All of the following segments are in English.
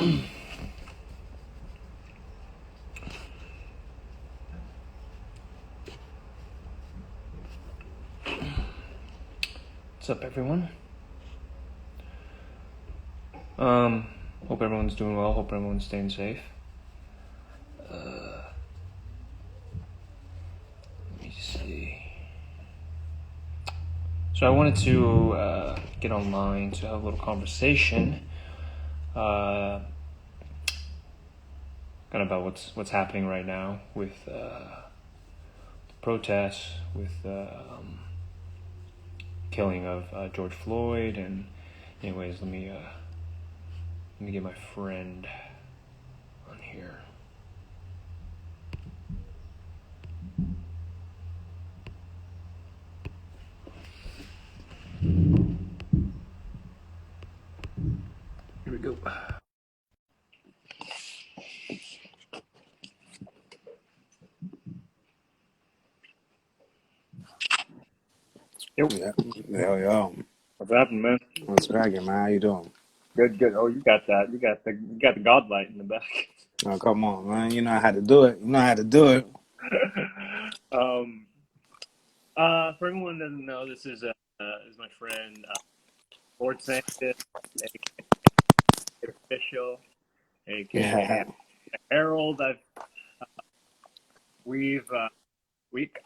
What's up, everyone? Hope everyone's doing well. Hope everyone's staying safe. Let me see. So I wanted to get online to have a little conversation, kind of about what's happening right now with the protests, with killing of George Floyd, and anyways, let me get my friend on here. Here we go. Yep. Yeah. Yo. What's happening, man? What's cracking, man? How you doing? Good, good. Oh, you got that. You got the God light in the back. Oh, come on, man. You know how to do it. You know how to do it. um, for everyone who doesn't know, this is my friend Lord Sanctus, aka Official, aka Yeah. Harold. We've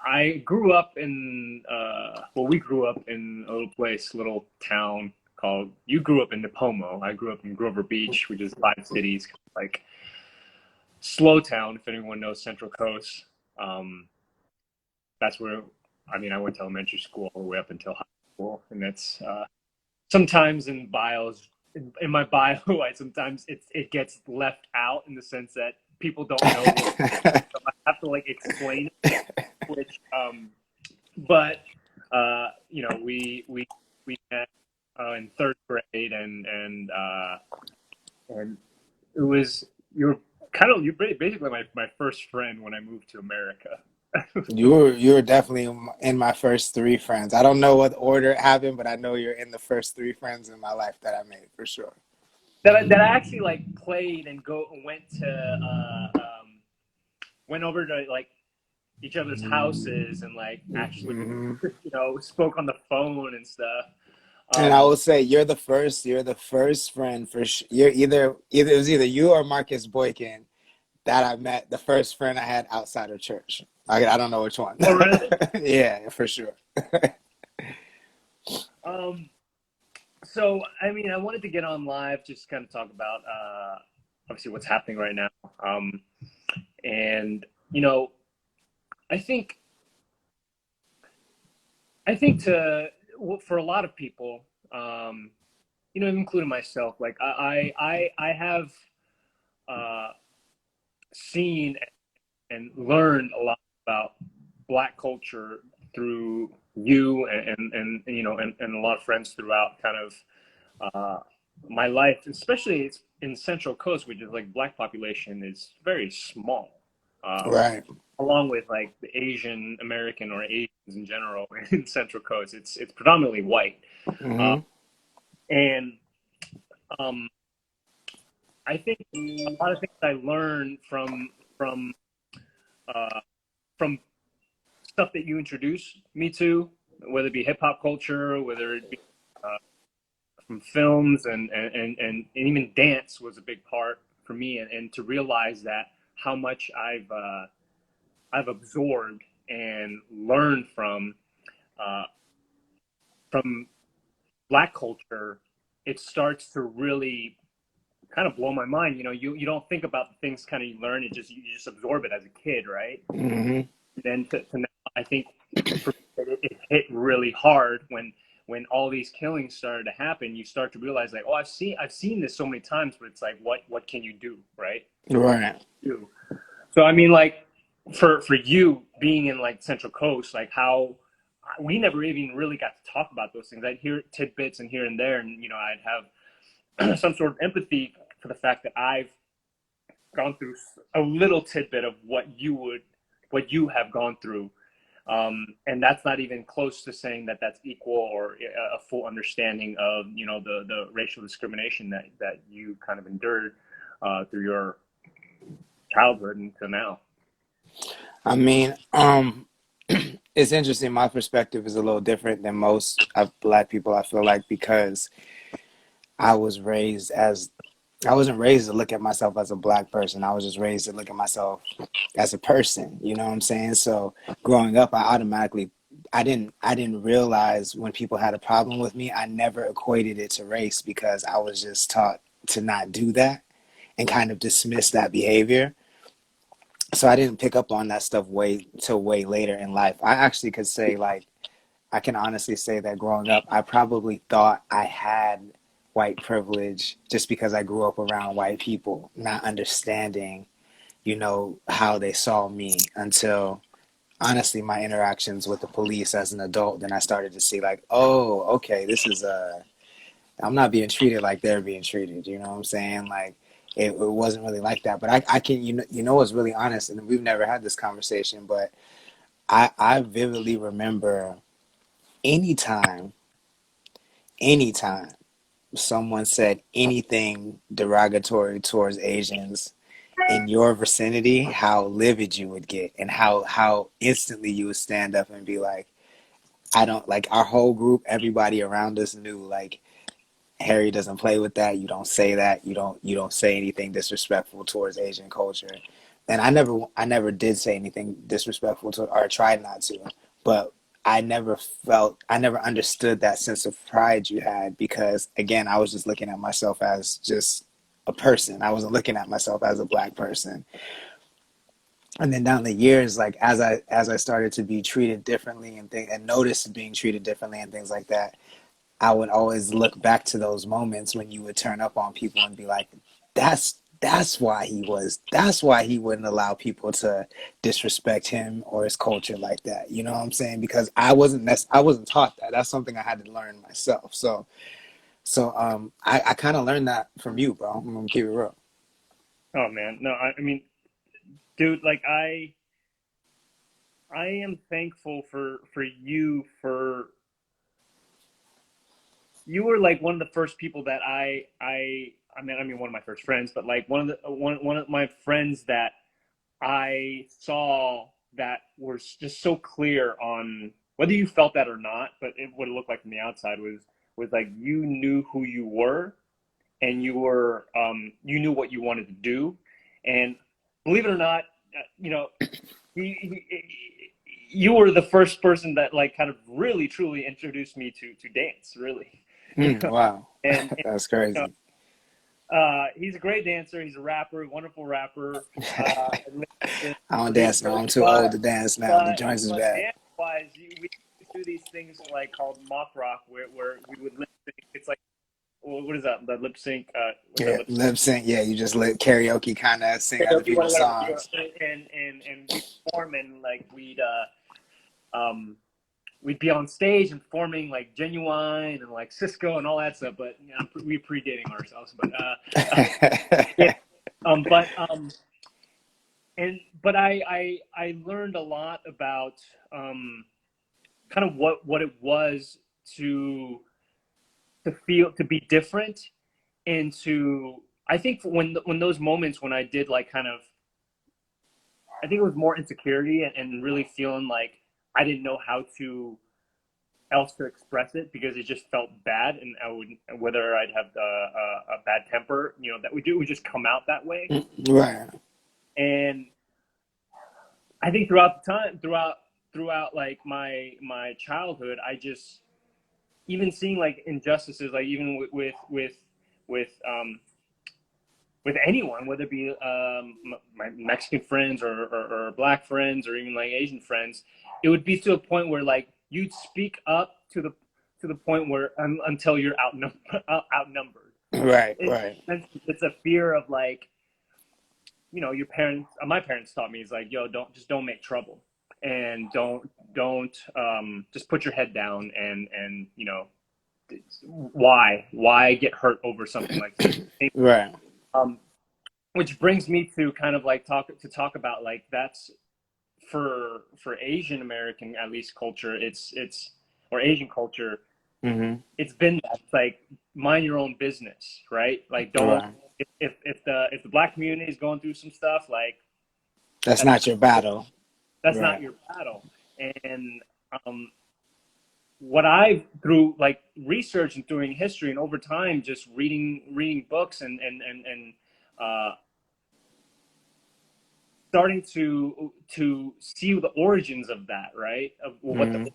I grew up in we grew up in a little town called. You grew up in Nipomo. I grew up in Grover Beach, which is 5 cities, like slow town. If anyone knows Central Coast, that's where. I mean, I went to elementary school all the way up until high school, and that's sometimes in bios. In my bio, sometimes it gets left out in the sense that people don't know what. So I have to like explain it, which but we met in third grade, and it was you're basically my first friend when I moved to America. You were definitely in my first three friends. I don't know what order it happened, but I know you're in the first three friends in my life that I made for sure. that I actually like played and went over to like each other's houses and like actually Hmm. spoke on the phone and stuff. And I Um, will say you're the first friend for you're either it was either you or Marcus Boykin that I met, the first friend I had outside of church. I don't know which one. oh really? Yeah, for sure. Um, so I mean, I wanted to get on live just kind of talk about obviously what's happening right now. And I think to for a lot of people, including myself, like I have uh, seen and learned a lot about Black culture through you and a lot of friends throughout kind of my life, especially in Central Coast, which is like Black population is very small. Right. Along with like the Asian American or Asians in general in Central Coast, it's predominantly white, uh, Hmm. and um, I think a lot of things I learned from uh, from stuff that you introduced me to, whether it be hip hop culture, whether it be uh, from films and even dance was a big part for me, and to realize that how much I've absorbed and learned uh, from Black culture, it starts to really kind of blow my mind. You don't think about the things kind of you learn; you just absorb it as a kid, right? Hmm. And then to now, I think for it hit really hard when all these killings started to happen. You start to realize like, oh, I've seen this so many times, but it's like, what can you do, right? What can Right. you do? So I mean, like for you being in like Central Coast, like how we never even really got to talk about those things. I'd hear tidbits and here and there, and I'd have some sort of empathy for the fact that I've gone through a little tidbit of what you have gone through, and that's not even close to saying that that's equal or a full understanding of the racial discrimination that you kind of endured. through your childhood and to now? I mean, it's interesting. My perspective is a little different than most of Black people, I feel like, because I was raised as I wasn't raised to look at myself as a Black person. I was just raised to look at myself as a person. You know what I'm saying? So growing up, I didn't realize when people had a problem with me. I never equated it to race because I was just taught to not do that and kind of dismiss that behavior. So I didn't pick up on that stuff way later in life. I actually could say, like, I can honestly say that growing up, I probably thought I had white privilege just because I grew up around white people, not understanding, how they saw me until honestly my interactions with the police as an adult. Then I started to see, like, oh, okay, I'm not being treated like they're being treated. You know what I'm saying? Like, it wasn't really like that. But I can, what's really honest, and we've never had this conversation, but I vividly remember anytime, anytime someone said anything derogatory towards Asians in your vicinity, how livid you would get and how instantly you would stand up and be like, I don't like our whole group, everybody around us knew, like, Harry doesn't play with that. You don't say that. You don't say anything disrespectful towards Asian culture. And I never did say anything disrespectful to, or tried not to. But I never understood that sense of pride you had because again, I was just looking at myself as just a person. I wasn't looking at myself as a Black person. And then down the years, like as I started to be treated differently and noticed being treated differently and things like that, I would always look back to those moments when you would turn up on people and be like, that's why he wouldn't allow people to disrespect him or his culture like that. You know what I'm saying? Because I wasn't taught that. That's something I had to learn myself. So I kind of learned that from you, bro. I'm gonna keep it real. Oh man, no, I mean, dude, like I am thankful for you for you were like one of the first people that I mean one of my first friends, but like one of my friends that I saw that was just so clear on whether you felt that or not, but what it looked like from the outside was like you knew who you were and you knew what you wanted to do, and believe it or not, you know you were the first person that like kind of really truly introduced me to dance, really. you know Wow, and that's you know, crazy. he's a great dancer, he's a rapper, wonderful rapper, and I don't dance no. producer, I'm too old but to dance now. The but joints is but bad. dance wise, we do these things like called mock rock where we would lip sync. It's like, what is that, the lip sync, what's that, Yeah, lip sync? lip sync. Yeah, you just let karaoke kind of sing other Karaoke, people's whatever. songs. And we perform, and like we'd be on stage and performing like Genuine and like Cisco and all that stuff, but we predating ourselves. But yeah, but but I learned a lot about kind of what it was to feel to be different, and to I think when those moments when I did like kind of, I think it was more insecurity and really feeling like I didn't know how to else to express it because it just felt bad, and I would, whether I'd have a bad temper, that would just come out that way. Right. And I think throughout the time, throughout like my childhood, I just, even seeing like injustices, like even with with anyone, whether it be my Mexican friends or Black friends or even like Asian friends, it would be to a point where like you'd speak up to the point where until you're outnumbered. Right. It, Right. it's a fear of like, your parents. My parents taught me is like, yo, don't make trouble, and don't just put your head down, and why get hurt over something like this. Right. Um, which brings me to kind of like talk about like that's for Asian American, at least, culture. It's or Asian culture. Hmm. It's been that. It's like, mind your own business, right? Like, don't, Right. if if the black community is going through some stuff, like That's that's not your battle. that's not Right. your battle. And um, what I through like research and doing history and over time, just reading books and uh, starting to see the origins of that, right? Of what the Hmm.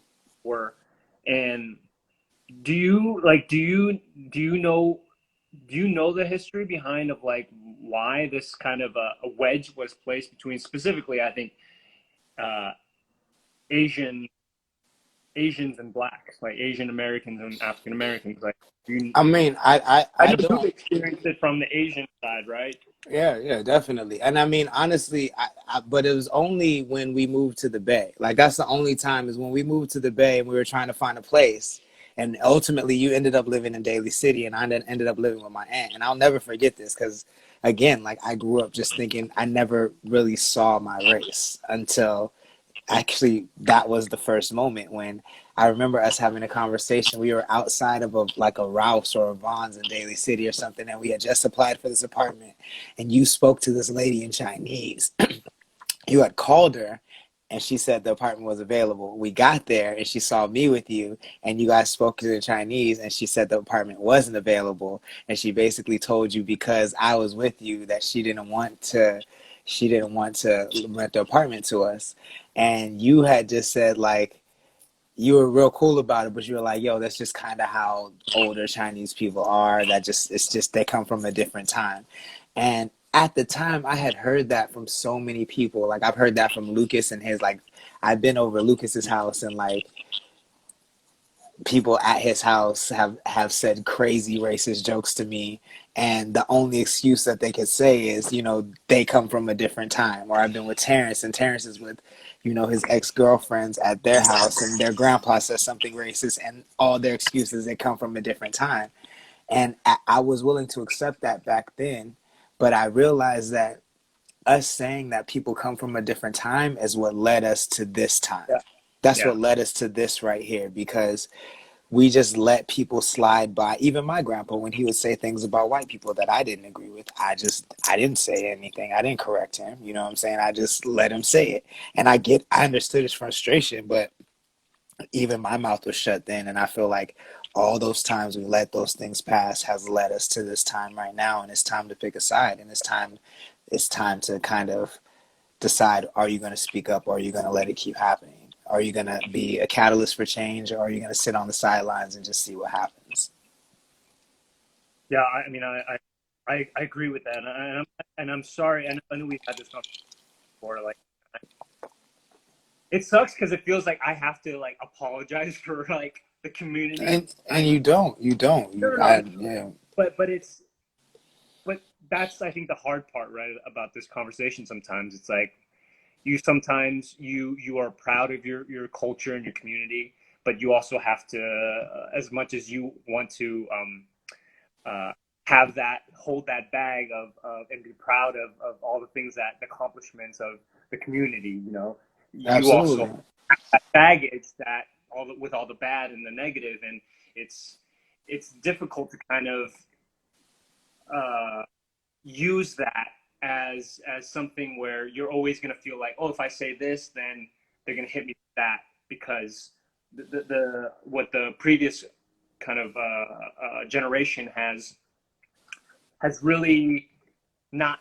were. And do you like do you know do you know the history behind of like why this kind of a wedge was placed between specifically I think uh, Asian Asians and blacks, like Asian Americans and African Americans. Like you, I mean, I I know you've don't. experienced it from the Asian side, right? Yeah, yeah, definitely. And I mean, honestly, but it was only when we moved to the Bay. Like that's the only time is when we moved to the Bay and we were trying to find a place. And ultimately, you ended up living in Daly City, and I then ended up living with my aunt. And I'll never forget this because, again, like I grew up just thinking I never really saw my race until actually that was the first moment when I remember us having a conversation. We were outside of a Ralph's or a Vaughn's in Daly City or something, and we had just applied for this apartment. And you spoke to this lady in Chinese. You had called her, and she said the apartment was available. We got there, and she saw me with you, and you guys spoke to her in Chinese, and she said the apartment wasn't available, and she basically told you because I was with you that she didn't want to rent the apartment to us. And you had just said like you were real cool about it, but you were like, yo, that's just kind of how older Chinese people are. That just it's just they come from a different time. And at the time I had heard that from so many people. Like I've heard that from Lucas and his like I've been over Lucas's house and like people at his house have said crazy racist jokes to me, and the only excuse that they could say is they come from a different time. Or I've been with Terrence and Terrence is with his ex-girlfriends at their house and their grandpa says something racist and all their excuses they come from a different time. And I was willing to accept that back then, but I realized that us saying that people come from a different time is what led us to this time. Yeah, That's yeah, what led us to this right here, because we just let people slide by. Even my grandpa, when he would say things about white people that I didn't agree with, I didn't say anything. I didn't correct him. You know what I'm saying? I just let him say it. And I understood his frustration, but even my mouth was shut then. And I feel like all those times we let those things pass has led us to this time right now. And it's time to pick a side. And it's time to kind of decide, are you going to speak up or are you going to let it keep happening? Are you going to be a catalyst for change or are you going to sit on the sidelines and just see what happens? yeah. I mean, I agree with that, and I'm sorry. I know we've had this conversation before. Like, it sucks because it feels like I have to like apologize for like the community. And you don't No, you no, no. I yeah. But it's but that's I think the hard part, right, about this conversation. Sometimes it's like you are proud of your culture and your community, but you also have to, as much as you want to uh, have that hold that bag of and be proud of all the things that the accomplishments of the community. You also Absolutely. have that baggage that with all the bad and the negative, and it's it's difficult to kind of uh, use that as something where you're always going to feel like, oh, if I say this, then they're going to hit me with that because the what the previous kind of generation has really not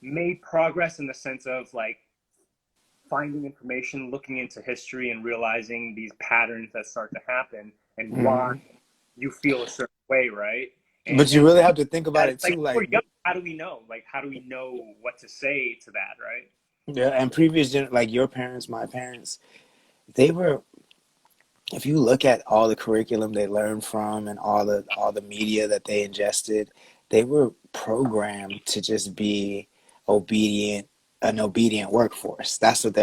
made progress in the sense of like finding information, looking into history, and realizing these patterns that start to happen and why Hmm. you feel a certain way, right? But you And really have to think about that it it's like too, we're like young. How do we know? Like, how do we know what to say to that, right? yeah, and like your parents, my parents, they were, if you look at all the curriculum they learned from and all the media that they ingested, they were programmed to just be obedient, an obedient workforce. That's what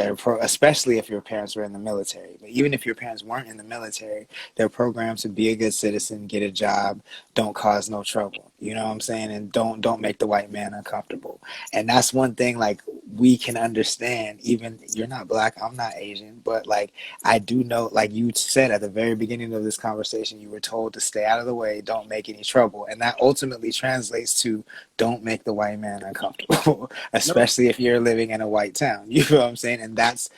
especially if your parents were in the military. But even if your parents weren't in the military, they're programmed to be a good citizen, get a job, don't cause no trouble. You know what I'm saying? And don't make the white man uncomfortable. And that's one thing like we can understand. Even you're not black, I'm not Asian, but like I do know, like you said at the very beginning of this conversation, you were told to stay out of the way, don't make any trouble, and that ultimately translates to don't make the white man uncomfortable, No, especially if you're living in a white town. You know what I'm saying? And that's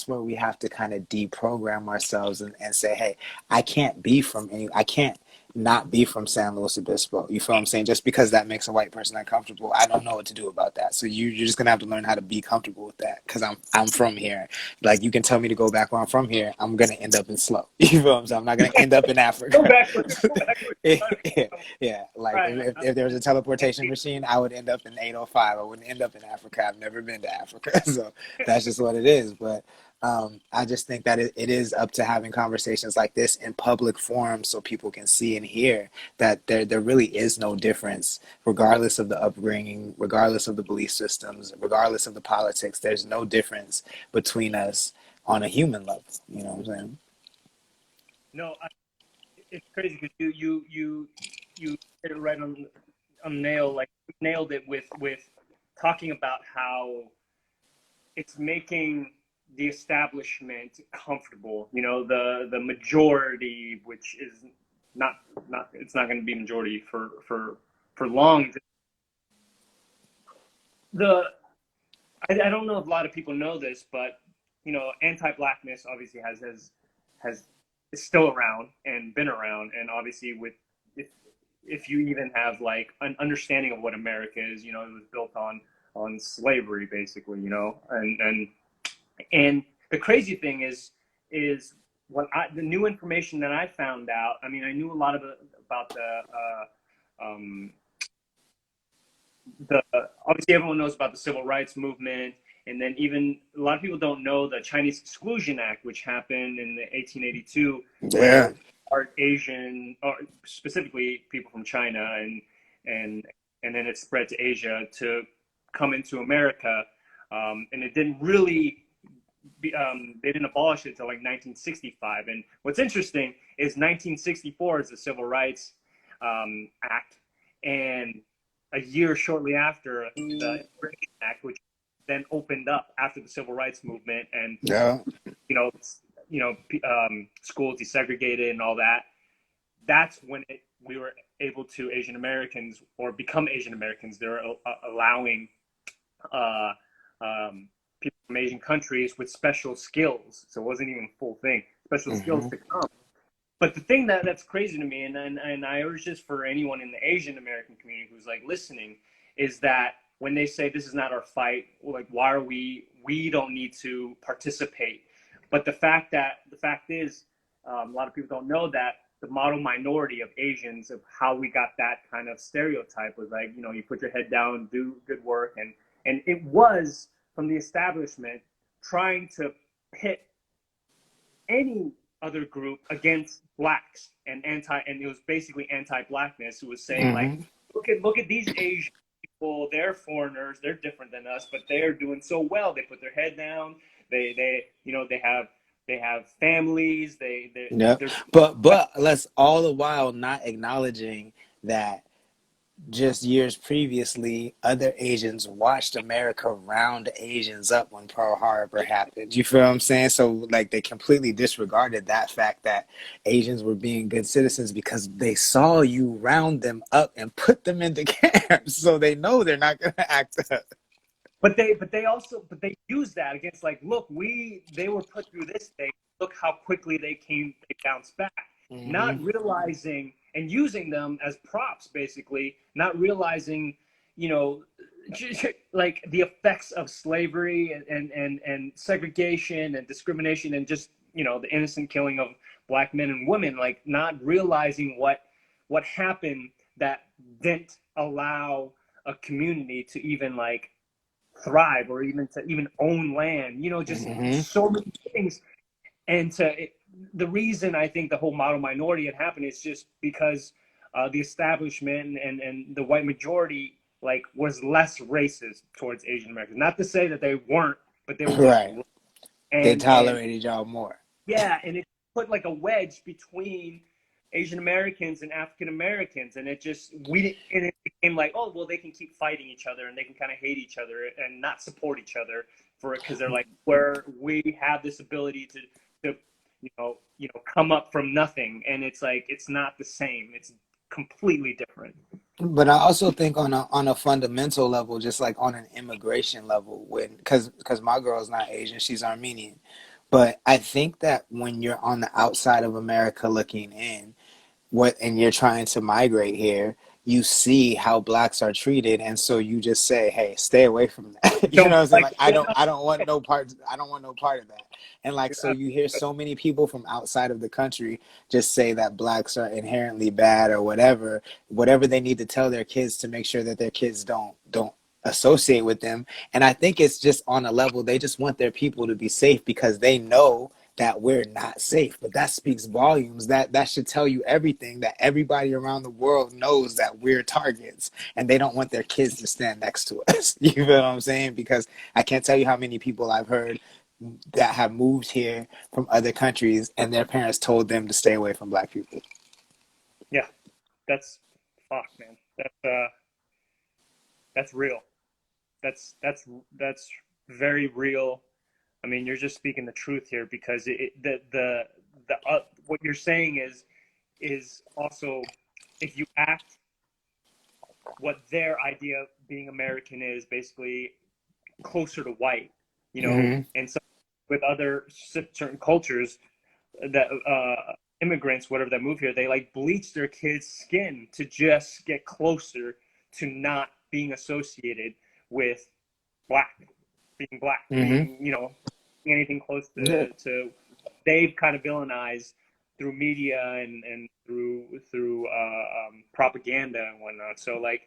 where we have to kind of deprogram ourselves and say, hey, I can't not be from San Luis Obispo. You feel what I'm saying? Just because that makes a white person uncomfortable, I don't know what to do about that. So you're just gonna have to learn how to be comfortable with that. Because I'm from here. Like you can tell me to go back where I'm from here, I'm gonna end up in slow. You feel what I'm saying? I'm not gonna end up in go Africa. backwards. Go backwards. Yeah, yeah. Like Right. if there was a teleportation machine, I would end up in 805. I wouldn't end up in Africa. I've never been to Africa, so that's just what it is. But I just think that it is up to having conversations like this in public forums so people can see and hear that there really is no difference, regardless of the upbringing, regardless of the belief systems, regardless of the politics. There's no difference between us on a human level. You know what I'm saying? No, it's crazy because you hit it right on the nail. Like you nailed it with talking about how it's making the establishment comfortable. You know, the majority, which is not it's not going to be majority for long. The I don't know if a lot of people know this, but you know, anti-blackness obviously has is still around and been around, and obviously with if if you even have like an understanding of what America is, you know, it was built on slavery basically, you know, and the crazy thing is what the new information that I found out. I mean, I knew a lot of about um, the obviously everyone knows about the civil rights movement, and then even a lot of people don't know the Chinese Exclusion Act, which happened in 1882, Yeah. where our Asian, or specifically people from China, and and then it spread to Asia to come into America, and it didn't really they didn't abolish it until like 1965. And what's interesting is 1964 is the Civil Rights Act, and a year shortly after the Immigration Act, which then opened up after the Civil Rights Movement, and Yeah. you know, you know, schools desegregated and all that. That's when we were able to Asian Americans or become Asian Americans. They're allowing uh, um, people from Asian countries with special skills. So it wasn't even a full thing. Special skills Hmm. to come. But the thing that's crazy to me, and I urge this for anyone in the Asian American community who's like listening, is that when they say this is not our fight, like why are we don't need to participate. But the fact is, a lot of people don't know that the model minority of Asians, of how we got that kind of stereotype, was like, you know, you put your head down, do good work, and it was from the establishment trying to pit any other group against blacks and it was basically anti-blackness, who was saying like, Hmm. look at these Asian people, they're foreigners, they're different than us, but they're doing so well. They put their head down, they you know, they have families, Yeah. they're But let's all the while not acknowledging that just years previously, other Asians watched America round Asians up when Pearl Harbor happened. You feel what I'm saying? So, like, they completely disregarded that fact that Asians were being good citizens because they saw you round them up and put them into camps. So they know they're not going to act up. but they use that against, like, look, they were put through this thing, look how quickly they bounced back, not Hmm. realizing, and using them as props basically, not realizing, you know, like the effects of slavery and segregation and discrimination, and just, you know, the innocent killing of black men and women, like not realizing what happened that didn't allow a community to even like thrive, or even to even own land, you know, just Hmm. so many things. And the reason I think the whole model minority had happened is just because the establishment and the white majority like was less racist towards Asian Americans. Not to say that they weren't, but they were just, Right. They and tolerated y'all more. yeah, and it put like a wedge between Asian Americans and African Americans, and it became like, oh well, they can keep fighting each other and they can kind of hate each other and not support each other for it because they're like, where we have this ability to come up from nothing, and it's like it's not the same. It's completely different. But I also think on a fundamental level, just like on an immigration level, when because my girl's not Asian, she's Armenian. But I think that when you're on the outside of America looking in, what and you're trying to migrate here, you see how blacks are treated, and so you just say, "Hey, stay away from that." You know Don't what I'm saying? like Like, I don't want no part. I don't want no part of that. And like, so you hear so many people from outside of the country just say that blacks are inherently bad or whatever they need to tell their kids to make sure that their kids don't associate with them. And I think it's just on a level they just want their people to be safe because they know that we're not safe. But that speaks volumes. That should tell you everything, that everybody around the world knows that we're targets and they don't want their kids to stand next to us. You feel what I'm saying? Because I can't tell you how many people I've heard that have moved here from other countries and their parents told them to stay away from black people. Yeah, that's fuck, man. That's real. That's very real. I mean, you're just speaking the truth here because what you're saying is also, if you act what their idea of being American is, basically closer to white, Mm-hmm. and so with other certain cultures that immigrants, whatever, that move here, they like bleach their kids' skin to just get closer to not being associated with black, Mm-hmm. being anything close Yeah. to they've kind of villainized through media and through propaganda and whatnot. So like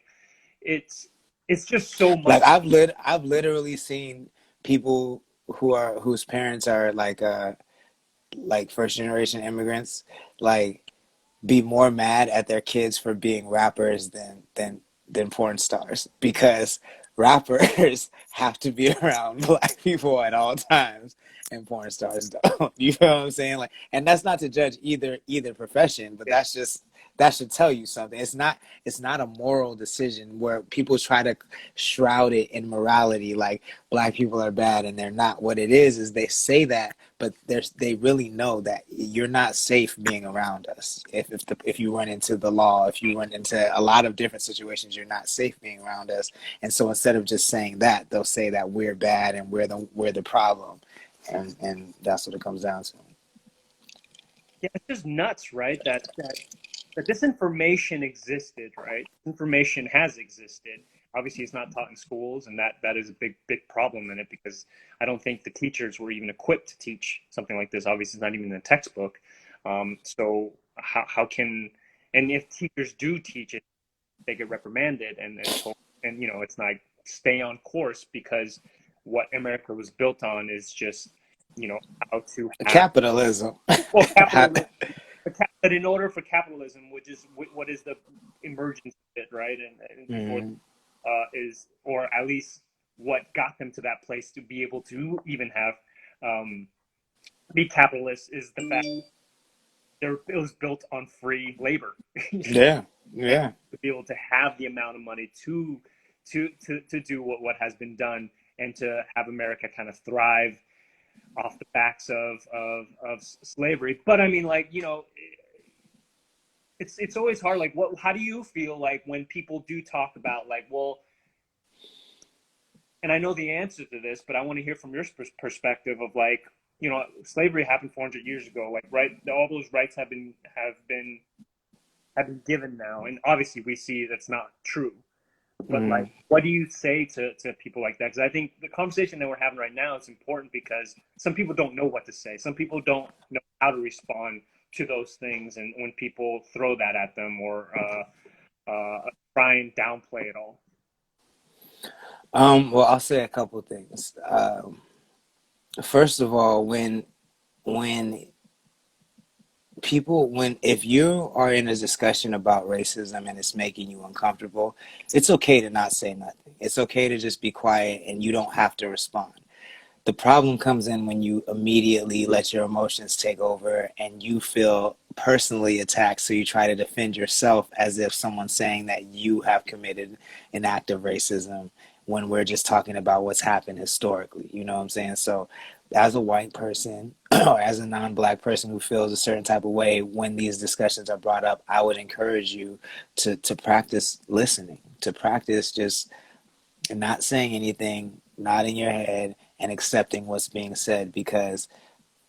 it's it's just so Like much. I've literally seen people whose parents are like first generation immigrants, like be more mad at their kids for being rappers than porn stars because rappers have to be around black people at all times and porn stars don't. You feel what I'm saying? Like, and that's not to judge either profession, but Yeah, that's just that should tell you something. It's not a moral decision where people try to shroud it in morality, like black people are bad and they're not. What it is they say that, but they really know that you're not safe being around us. If you run into the law, if you run into a lot of different situations, you're not safe being around us. And so instead of just saying that, they'll say that we're bad and we're the problem, and that's what it comes down to. yeah, it's just nuts, right? That this information existed, right? Information has existed. Obviously, it's not taught in schools, and that is a big problem in it because I don't think the teachers were even equipped to teach something like this. Obviously, it's not even in a textbook. So how can, and if teachers do teach it, they get reprimanded and told, and it's like stay on course because what America was built on is just how to have, Capitalism. well, capitalism, but in order for capitalism, which is what is the emergence of it, right? And before Mm, is, or at least what got them to that place to be able to even have um, be capitalists is the fact it was built on free labor. yeah, And yeah. to be able to have the amount of money to do what has been done and to have America kind of thrive off the backs of slavery. But I mean, like, it's always hard. Like, how do you feel like when people do talk about like, well, and I know the answer to this, but I want to hear from your perspective of like, slavery happened 400 years ago. Like, right, all those rights have been given now, and obviously we see that's not true. But like, Mm. what do you say to people like that? Because I think the conversation that we're having right now is important because some people don't know what to say. Some people don't know how to respond to those things, and when people throw that at them or try and downplay it all. Well, I'll say a couple things. First of all, when when if you are in a discussion about racism and it's making you uncomfortable, it's okay to not say nothing. It's okay to just be quiet and you don't have to respond. The problem comes in when you immediately let your emotions take over and you feel personally attacked. So you try to defend yourself as if someone's saying that you have committed an act of racism when we're just talking about what's happened historically. You know what I'm saying? So, as a white person or as a non black person who feels a certain type of way when these discussions are brought up, I would encourage you to practice listening, to practice just not saying anything, nodding your head, and accepting what's being said. Because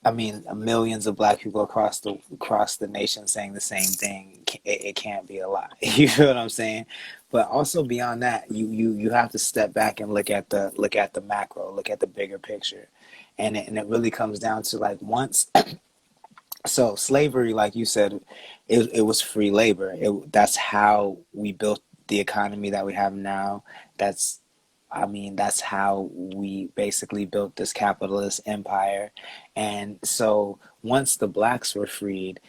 I mean, millions of black people across the nation saying the same thing. It can't be a lie. You feel what I'm saying? But also beyond that, you have to step back and look at the macro, look at the bigger picture, and it really comes down to like once. So slavery, like you said, it was free labor. That's how we built the economy that we have now. That's I mean, that's how we basically built this capitalist empire. And so once the blacks were freed,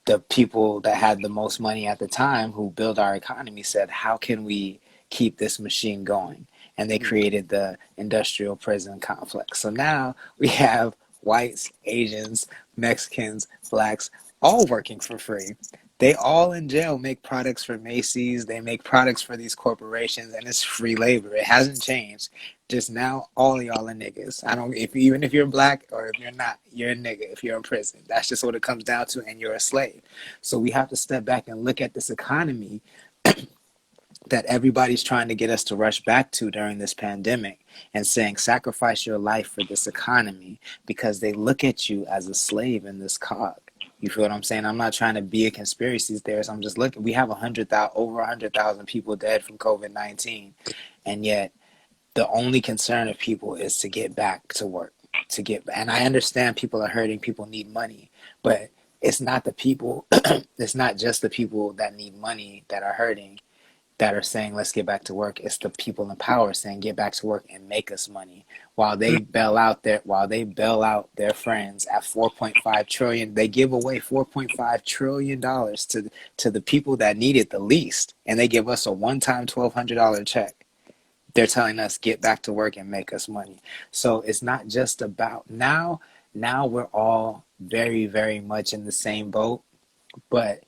the people that had the most money at the time who built our economy said, how can we keep this machine going? And they created the industrial prison complex. So now we have whites, Asians, Mexicans, blacks, all working for free. They all in jail make products for Macy's. They make products for these corporations, and it's free labor. It hasn't changed. Just now, all y'all are niggas. I don't. If even if you're black or if you're not, you're a nigga. If you're in prison, that's just what it comes down to, and you're a slave. So we have to step back and look at this economy that everybody's trying to get us to rush back to during this pandemic and saying sacrifice your life for this economy because they look at you as a slave in this cog. You feel what I'm saying? I'm not trying to be a conspiracy theorist. I'm just looking. We have 100,000, over 100,000 people dead from COVID-19, and yet the only concern of people is to get back to work. And I understand people are hurting. People need money, but it's not the people. It's not just the people that need money that are hurting that are saying let's get back to work. It's the people in power saying get back to work and make us money while they bail out their friends at 4.5 trillion. They give away 4.5 trillion dollars to the people that need it the least, and they give us a one-time $1,200 check. They're telling us get back to work and make us money. So it's not just about now we're all very very much in the same boat, but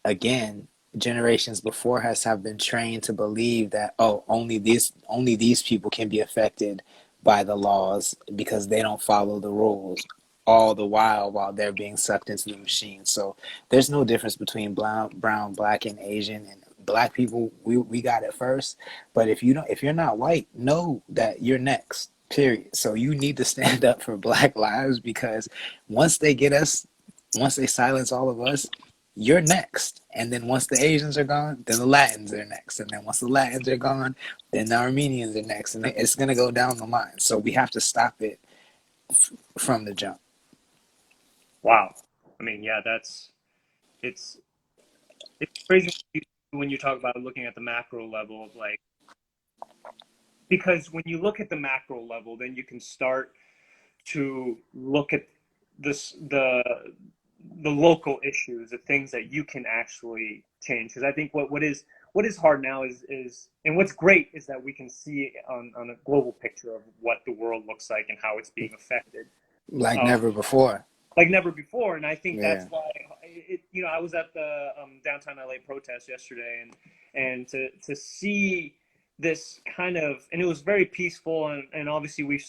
again, generations before us have been trained to believe that only these people can be affected by the laws because they don't follow the rules all the while they're being sucked into the machine. So there's no difference between brown, black, and Asian. And black people, we got it first. But if you're not white, know that you're next. Period. So you need to stand up for Black lives because once they get us, once they silence all of us, you're next. And then once the Asians are gone, then the Latins are next. And then once the Latins are gone, then the Armenians are next. And it's going to go down the line. So we have to stop it from the jump. Wow. I mean, yeah, it's it's crazy when you talk about looking at the macro level of like, because when you look at the macro level, then you can start to look at this the local issues, the things that you can actually change. Because I think what is hard now is and what's great is that we can see on a global picture of what the world looks like and how it's being affected. Like Um, never before. like never before. And I think that's Yeah. why I was at the downtown LA protest yesterday, and to see this kind of, and it was very peaceful, and obviously we've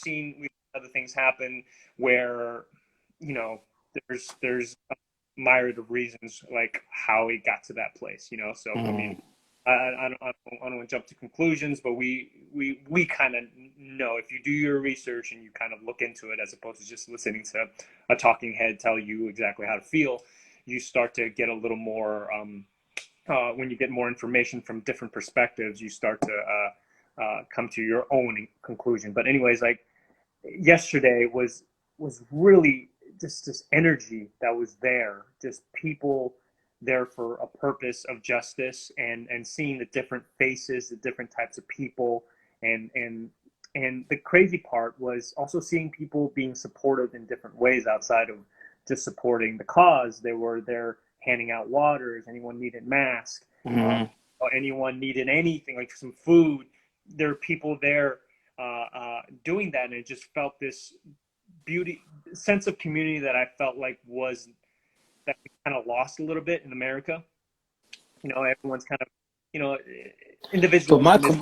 other things happen where, you know, there's a myriad of reasons like how it got to that place, so I mean, Mm. I don't want to jump to conclusions, but we kind of know if you do your research and you kind of look into it as opposed to just listening to a talking head tell you exactly how to feel, you start to get a little more. When you get more information from different perspectives, you start to come to your own conclusion. But anyways, like yesterday was really just this energy that was there, just people there for a purpose of justice, and seeing the different faces, the different types of people, and the crazy part was also seeing people being supportive in different ways outside of just supporting the cause. They were there handing out waters, anyone needed masks, Mm. or anyone needed anything like some food. There are people there doing that, and it just felt this beauty sense of community that I felt like was that we kind of lost a little bit in America. You know, everyone's kind of, you know, But my individualism is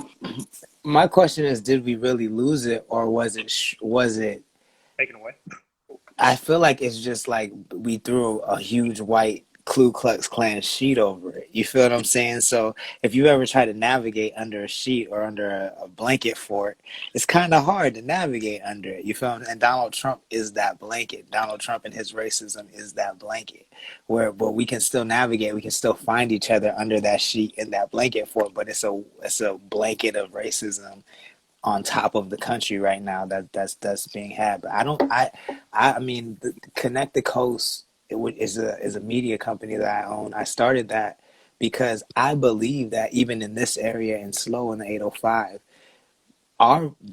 my question is, did we really lose it, or was it? taken away. I feel like it's just like we threw a huge white Ku Klux Klan sheet over it. You feel what I'm saying? So if you ever try to navigate under a sheet or under a blanket for it, it's kind of hard to navigate under it. You feel me? And Donald Trump is that blanket. Donald Trump and his racism is that blanket. But we can still navigate. We can still find each other under that sheet and that blanket for it. But it's a blanket of racism on top of the country right now that's being had. But I mean, Connect the Coast is a media company that I own. I started that because I believe that even in this area in Slow in the 805,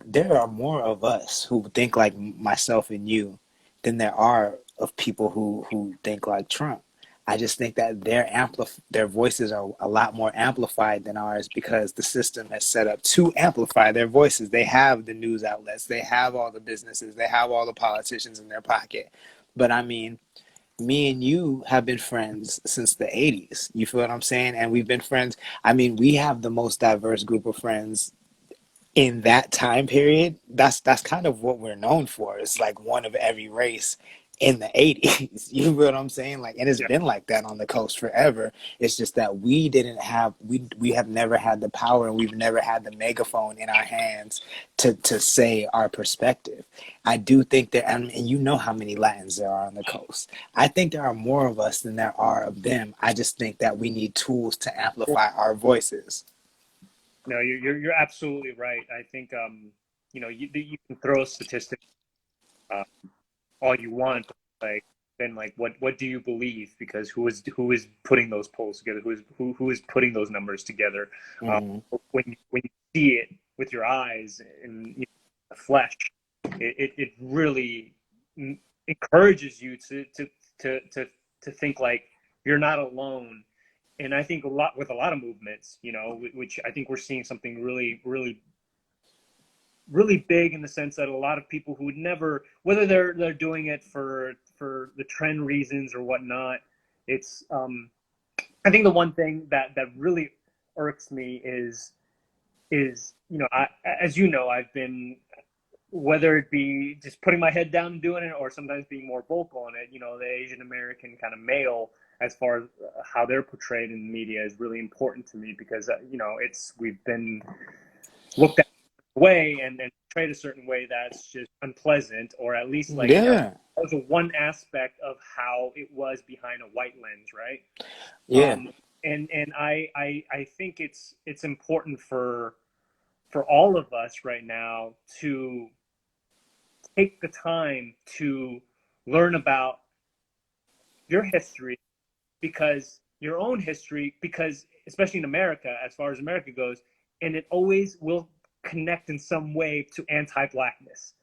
there are more of us who think like myself and you than there are of people who think like Trump. I just think that their voices are a lot more amplified than ours because the system has set up to amplify their voices. They have the news outlets, they have all the businesses, they have all the politicians in their pocket. But I mean, me and you have been friends since the 80s. You feel what I'm saying? And we've been friends. I mean, we have the most diverse group of friends in that time period. That's kind of what we're known for. It's like one of every race in the 80s. You know what I'm saying? Like, and it's Yeah. been like that on the coast forever. It's just that we have never had the power, and we've never had the megaphone in our hands to say our perspective. I do think that, and you know how many Latins there are on the coast. I think there are more of us than there are of them. I just think that we need tools to amplify our voices. No, you're absolutely right. I think you know, you can throw statistics uh, all you want, but like then like what do you believe? Because who is putting those polls together? Who is putting those numbers together? Uh, Hmm. when you see it with your eyes and you know, the flesh, it really encourages you to to to think like you're not alone. And I think a lot with a lot of movements, you know, which I think we're seeing something really big in the sense that a lot of people who would never, whether they're doing it for the trend reasons or whatnot, it's I think the one thing that really irks me is you know, as you know, I've been, whether it be just putting my head down and doing it or sometimes being more vocal on it, you know, the Asian American kind of male, as far as how they're portrayed in the media, is really important to me because you know, it's we've been looked at a way and portrayed a certain way that's just unpleasant, or at least like Yeah, that was a one aspect of how it was behind a white lens, right? yeah. um and I think it's important for all of us right now to take the time to learn about your history, because your own history, because especially in America, as far as America goes, and it always will connect in some way to anti-blackness.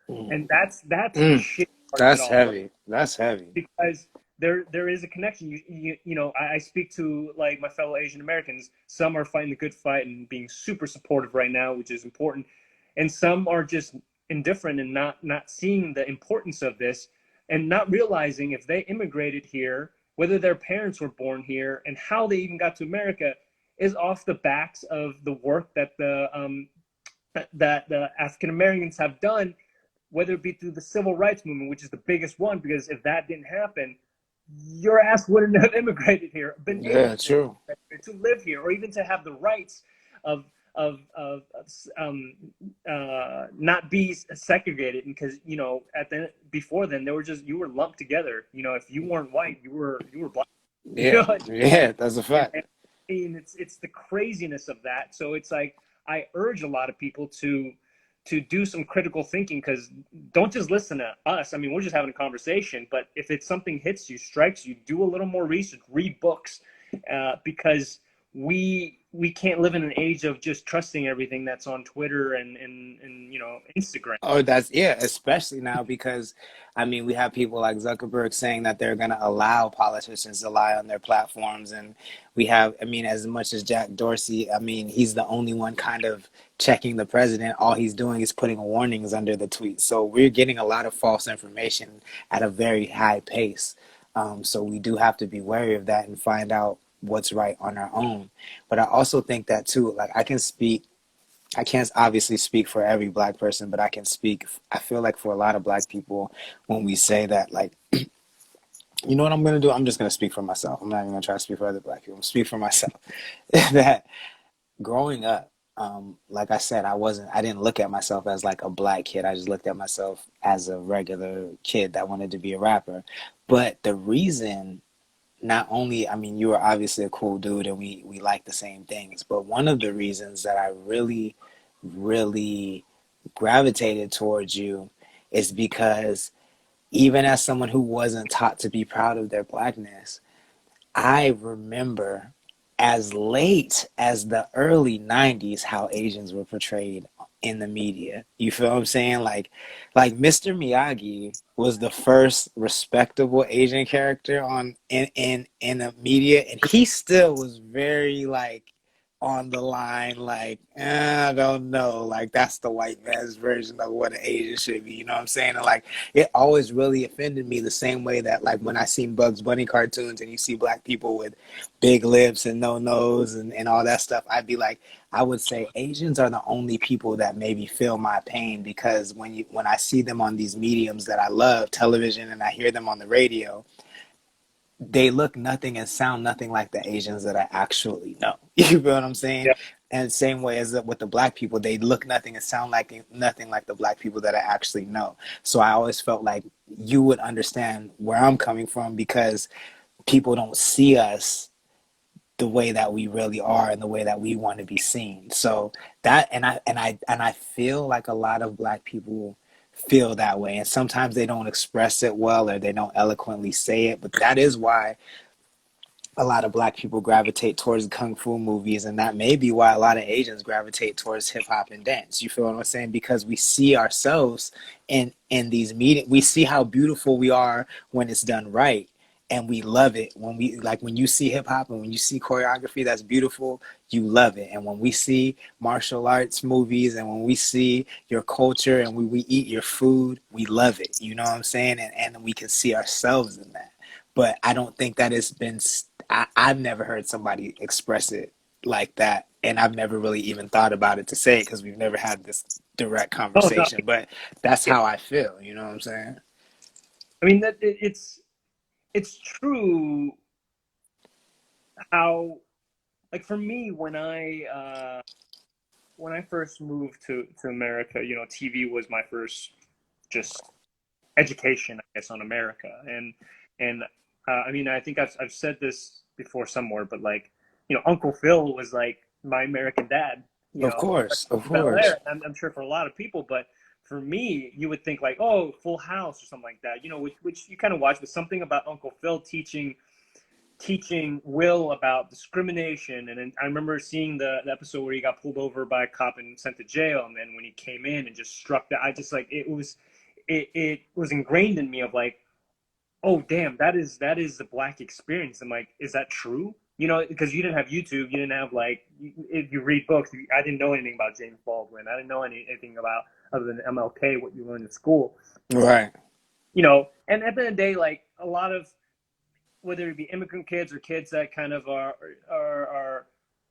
Mm. And that's the Mm. shit part of it That's all, right? heavy. That's heavy. Because there is a connection. You know, I speak to like my fellow Asian Americans. Some are fighting the good fight and being super supportive right now, which is important, and some are just indifferent and not seeing the importance of this, and not realizing if they immigrated here, whether their parents were born here, and how they even got to America, is off the backs of the work that the African Americans have done, whether it be through the civil rights movement, which is the biggest one, because if that didn't happen, your ass wouldn't have immigrated here, been able Yeah, to true. live here, or even to have the rights of of not be segregated. Because you know, at the before then, they were just, you were lumped together. You know, if you weren't white, you were black. You Yeah, know, yeah, that's a fact. and it's the craziness of that. So it's like I urge a lot of people to do some critical thinking, because don't just listen to us. I mean, we're just having a conversation, but if it's something hits you, strikes you, do a little more research, read books, because we can't live in an age of just trusting everything that's on Twitter and Instagram. Oh, that's yeah, especially now because I mean we have people like Zuckerberg saying that they're going to allow politicians to lie on their platforms, and we have I mean as much as Jack Dorsey, I mean he's the only one kind of checking the president. All he's doing is putting warnings under the tweets. So we're getting a lot of false information at a very high pace. So we do have to be wary of that and find out what's right on our own. But I also think that too, like I can't obviously speak for every black person, but I can speak. I feel like for a lot of black people, when we say that, like, you know what I'm going to do? I'm just going to speak for myself. I'm not even going to try to speak for other black people. I'm speak for myself. That growing up, like I said, I didn't look at myself as like a black kid. I just looked at myself as a regular kid that wanted to be a rapper. But the reason not only, I mean, you were obviously a cool dude and we like the same things, but one of the reasons that I really, really gravitated towards you is because even as someone who wasn't taught to be proud of their blackness, I remember as late as the early 90s how Asians were portrayed in the media. You feel what I'm saying? Like Mr. Miyagi was the first respectable Asian character on in the media, and he still was very like on the line, like I don't know, like that's the white man's version of what an Asian should be. You know what I'm saying? And like it always really offended me the same way that like when I seen Bugs Bunny cartoons and you see black people with big lips and no nose and all that stuff, I'd be like, I would say Asians are the only people that maybe feel my pain because when I see them on these mediums that I love, television, and I hear them on the radio, they look nothing and sound nothing like the Asians that I actually know. You feel what I'm saying? Yeah. And same way as with the black people, they look nothing and sound like nothing like the black people that I actually know. So I always felt like you would understand where I'm coming from because people don't see us the way that we really are and the way that we want to be seen. So that and I feel like a lot of black people feel that way, and sometimes they don't express it well or they don't eloquently say it, but that is why a lot of black people gravitate towards kung fu movies, and that may be why a lot of Asians gravitate towards hip hop and dance. You feel what I'm saying? Because we see ourselves in these meetings. We see how beautiful we are when it's done right, and we love it when we like when you see hip hop and when you see choreography that's beautiful, you love it. And when we see martial arts movies and when we see your culture and we eat your food, we love it. You know what I'm saying? And we can see ourselves in that. But I don't think that it's been I've never heard somebody express it like that, and I've never really even thought about it to say it because we've never had this direct Oh no, conversation. But that's yeah. how I feel. You know what I'm saying? I mean it's true how like for me when I first moved to America, TV was my first just education, I guess, on America. And I mean, I think I've said this before somewhere, but like, Uncle Phil was like my American dad, Of course, of Bel course. Air. I'm sure for a lot of people, but for me, you would think like, oh, Full House or something like that, which you kind of watch, but something about Uncle Phil teaching Will about discrimination. And then I remember seeing the episode where he got pulled over by a cop and sent to jail. And then when he came in and just struck that, I just like, it was ingrained in me of like, oh, damn, that is the black experience. I'm like, is that true? Because you didn't have YouTube. You didn't have like, if you read books, I didn't know anything about James Baldwin. I didn't know anything about other than MLK, what you learned in school. Right. And at the end of the day, like a lot of, whether it be immigrant kids or kids that kind of are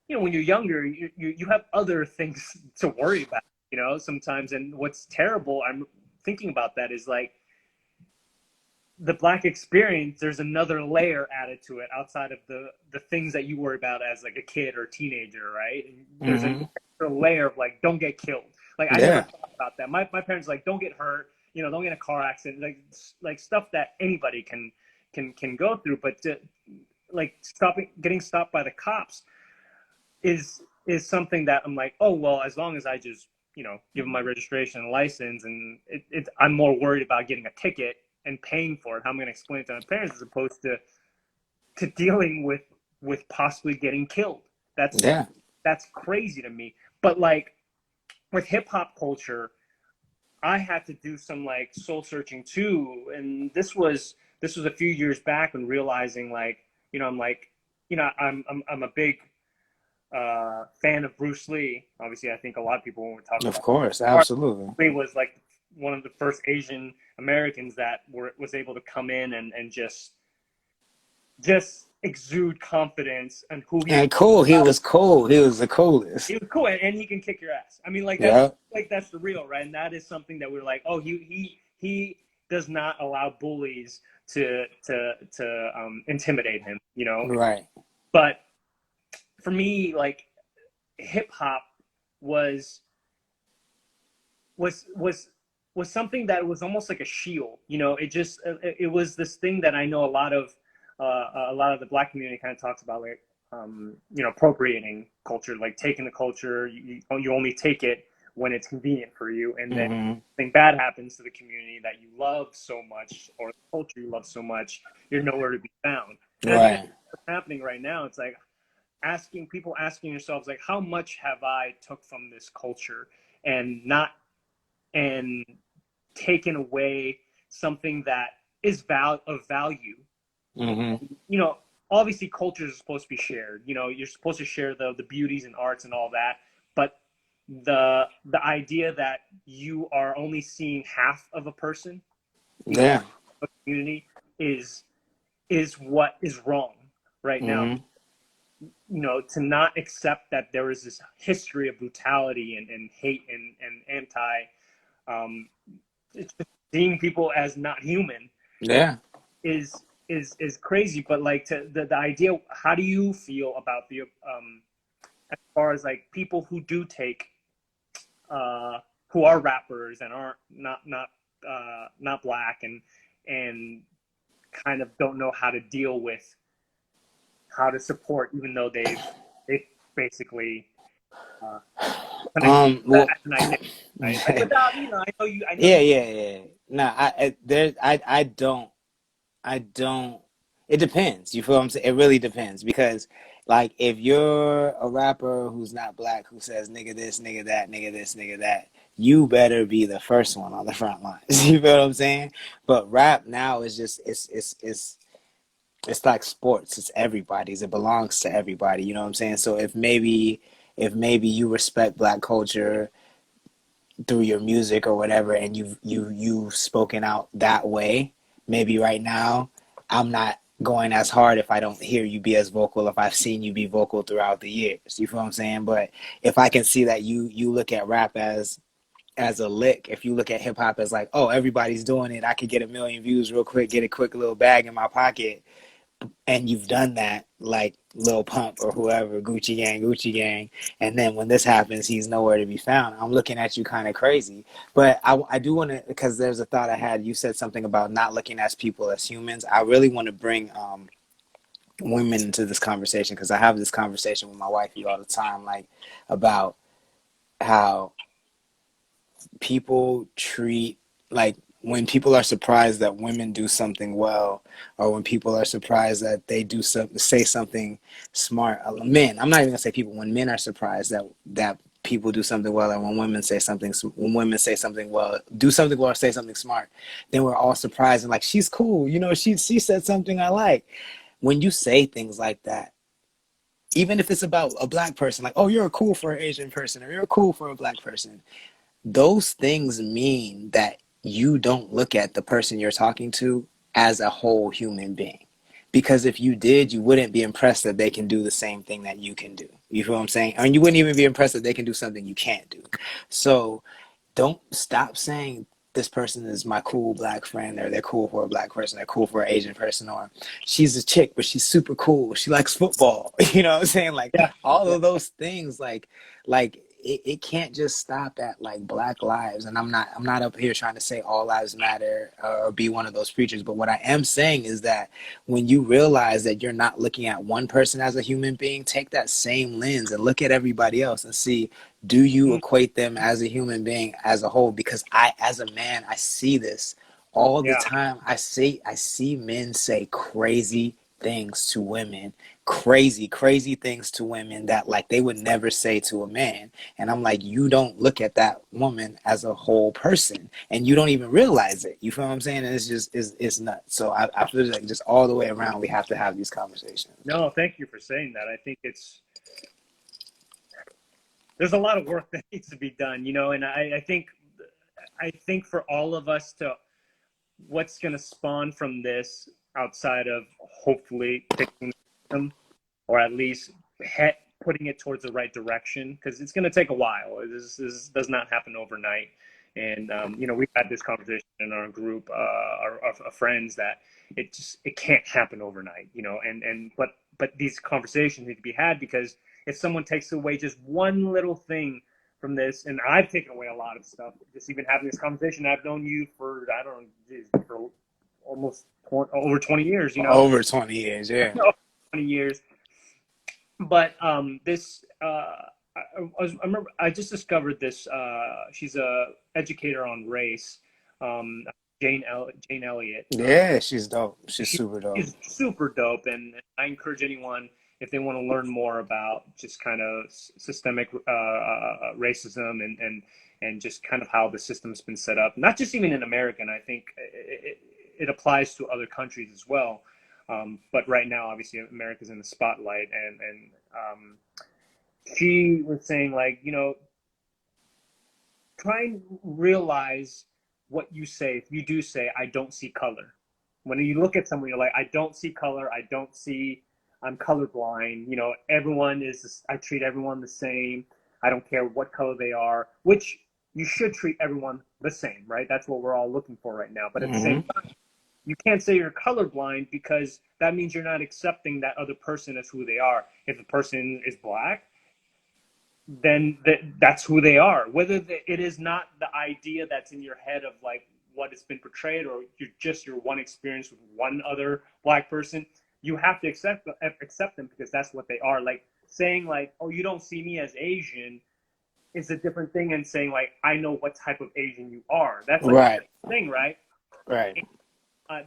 when you're younger, you have other things to worry about, sometimes. And what's terrible, I'm thinking about that, is like the black experience, there's another layer added to it outside of the things that you worry about as like a kid or teenager, right? And there's an Hmm. extra layer of like, don't get killed. Like I never Yeah. thought about that. My parents like, don't get hurt, don't get in a car accident, like stuff that anybody can go through. But like getting stopped by the cops is something that I'm like, oh well, as long as I just give them my registration and license, and I'm more worried about getting a ticket and paying for it. How am I going to explain it to my parents as opposed to dealing with possibly getting killed? That's Yeah. that's crazy to me. But like with hip hop culture, I had to do some like soul searching too, and this was a few years back when realizing like, I'm like, I'm a big fan of Bruce Lee. Obviously, I think a lot of people when we talk Of about course, Bruce absolutely. Lee was like one of the first Asian Americans that was able to come in and just exude confidence and who he And cool, he was. was cool. He was the He coolest. was cool, and he can kick your ass. I mean, Yeah, like that's the real, right? And that is something that we're like, oh, he does not allow bullies to intimidate him, right. But for me, like hip hop was was was was something that was almost like a shield. It was this thing that I know a lot of the black community kind of talks about, like appropriating culture, like taking the culture. You only take it when it's convenient for you, and then Hmm. something bad happens to the community that you love so much or the culture you love so much, you're nowhere to be found. And I think that's Right. what's happening right now. It's like asking yourselves like, how much have I took from this culture and not and taken away something that is of value. Hmm. you know Obviously cultures are supposed to be shared. You're supposed to share the beauties and arts and all that, but the idea that you are only seeing half of a person, Yeah. a community, is what is wrong right now. Hmm. To not accept that there is this history of brutality and hate and anti, um, seeing people as not human Yeah. is crazy. But like the idea, how do you feel about the as far as like people who do take who are rappers and aren't not black and kind of don't know how to deal with how to support, even though they basically uh, kind of use that Well, as an identity, right? Like without, I know yeah, you. yeah, yeah. No, I don't. It depends. You feel what I'm saying? It really depends because, like, if you're a rapper who's not black who says "nigga this, nigga that, nigga this, nigga that," you better be the first one on the front lines. You feel what I'm saying? But rap now is just it's like sports. It's everybody's. It belongs to everybody. You know what I'm saying? So if maybe you respect black culture through your music or whatever, and you've spoken out that way, maybe right now I'm not going as hard if I don't hear you be as vocal, if I've seen you be vocal throughout the years. You feel what I'm saying? But if I can see that you look at rap as a lick, if you look at hip hop as like, oh, everybody's doing it, I could get a million views real quick, get a quick little bag in my pocket, and you've done that, like Lil Pump or whoever, Gucci Gang, and then when this happens, he's nowhere to be found. I'm looking at you kind of crazy. But I do want to, because there's a thought I had. You said something about not looking at people as humans. I really want to bring women into this conversation because I have this conversation with my wifey all the time, like about how people treat, like, when people are surprised that women do something well, or when people are surprised that they do something, say something smart. Men, I'm not even gonna say people. When men are surprised that people do something well, and when women say something well, do something well, or say something smart, then we're all surprised and like, she's cool. She said something I like. When you say things like that, even if it's about a black person, like, oh, you're cool for an Asian person, or you're cool for a black person, those things mean that you don't look at the person you're talking to as a whole human being. Because if you did, you wouldn't be impressed that they can do the same thing that you can do. You feel what I'm saying? And you wouldn't even be impressed that they can do something you can't do. So don't stop saying this person is my cool black friend, or they're cool for a black person, they're cool for an Asian person, or she's a chick but she's super cool, she likes football. You know what I'm saying? Like, Yeah, all yeah, of those things, like it can't just stop at like black lives. And I'm not up here trying to say all lives matter, or be one of those preachers, but what I am saying is that when you realize that you're not looking at one person as a human being, take that same lens and look at everybody else and see, do you mm, equate them as a human being as a whole? Because as a man, I see this all the yeah, time. I see men say crazy things to women crazy, crazy things to women that like they would never say to a man. And I'm like, you don't look at that woman as a whole person and you don't even realize it. You feel what I'm saying? And it's just it's nuts. So I feel like just all the way around we have to have these conversations. No, thank you for saying that. I think there's a lot of work that needs to be done, and I think for all of us to what's going to spawn from this outside of hopefully fixing the system or at least putting it towards the right direction because it's going to take a while. This does not happen overnight. And we've had this conversation in our group, our friends, that it can't happen overnight. But these conversations need to be had because if someone takes away just one little thing from this, and I've taken away a lot of stuff, just even having this conversation. I've known you for I don't know, for almost over 20 years. Over 20 years, yeah. 20 years. But this, I remember I just discovered this. She's a educator on race, Jane Elliott. Yeah, she's dope. She's super dope. She's super dope, and I encourage anyone if they want to learn more about just kind of systemic racism and just kind of how the system's been set up, not just even in America. And I think it applies to other countries as well. But right now, obviously, America's in the spotlight, and she was saying, like, try and realize what you say. If you do say, I don't see color. When you look at someone, you're like, I don't see color. I'm colorblind. I treat everyone the same. I don't care what color they are, which you should treat everyone the same, right? That's what we're all looking for right now. But at the same time, you can't say you're colorblind because that means you're not accepting that other person as who they are. If the person is black, then that's who they are. Whether it is not the idea that's in your head of like what has been portrayed, or your one experience with one other black person, you have to accept them because that's what they are. Like saying like, oh, you don't see me as Asian is a different thing than saying like, I know what type of Asian you are. That's like right. a thing, right? Right.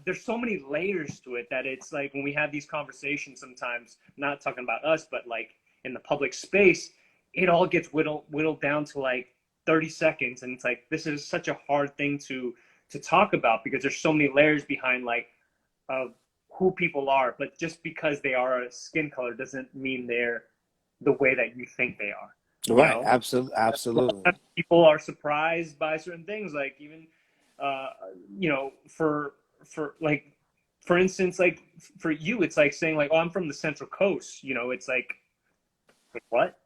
There's so many layers to it that it's like when we have these conversations sometimes, not talking about us, but like in the public space, it all gets whittled down to like 30 seconds. And it's like, this is such a hard thing to talk about because there's so many layers behind like who people are. But just because they are a skin color doesn't mean they're the way that you think they are. Right. Absolutely. People are surprised by certain things, like even, for instance, like for you, it's like saying like, oh, I'm from the Central Coast. It's like what?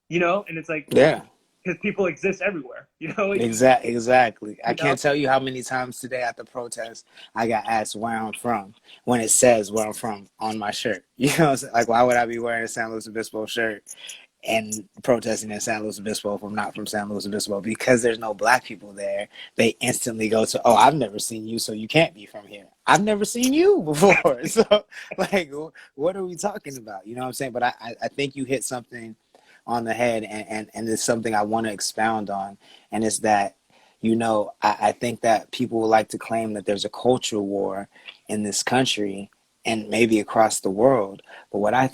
And it's like, yeah, because people exist everywhere. Exactly. I can't tell you how many times today at the protest I got asked where I'm from when it says where I'm from on my shirt. Like why would I be wearing a San Luis Obispo shirt and protesting in San Luis Obispo if I'm not from San Luis Obispo? Because there's no black people there, they instantly go to, oh, I've never seen you, so you can't be from here. I've never seen you before. So like, what are we talking about? You know what I'm saying? But I think you hit something on the head, and it's something I want to expound on, and it's that, I think that people would like to claim that there's a culture war in this country and maybe across the world. But what I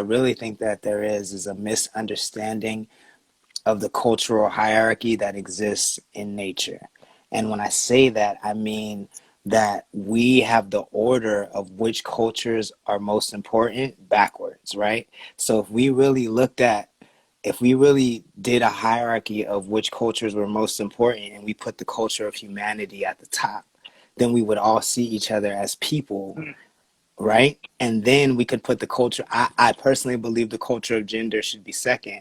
really think that there is a misunderstanding of the cultural hierarchy that exists in nature. And when I say that, I mean that we have the order of which cultures are most important backwards, right? So if we really did a hierarchy of which cultures were most important and we put the culture of humanity at the top, then we would all see each other as people, right? And then we could put the culture, I personally believe the culture of gender should be second,